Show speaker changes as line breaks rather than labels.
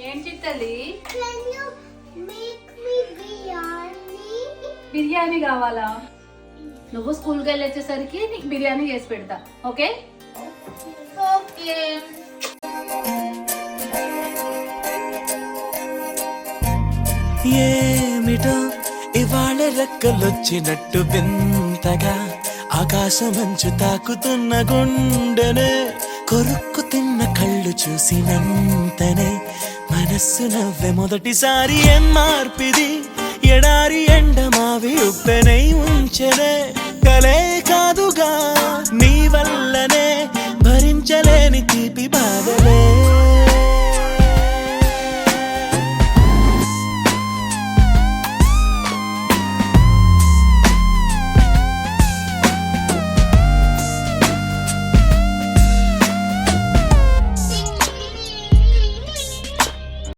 ఏంటి తల్లి?
Can you make me biryani?
Biryani కావాలా? నువ్వు స్కూల్కి వెళ్ళి వచ్చేసరికి నీకు బిర్యానీ చేసి పెడతా. Okay okay.
ఏమిటో ఇవాళ రెక్కలొచ్చినట్టు వింతగా ఆకాశమంచు తాకుతున్న గుండెనే కొరుక్కు తిన్న కళ్ళు చూసినంతనే మనస్సు నవ్వే మొదటిసారి ఏం మార్పిది ఎడారి ఎండమావి ఉప్పెనై ఉంచెనే కలే కాదుగా నీ వల్లనే భరించలేని తీపి బాధలే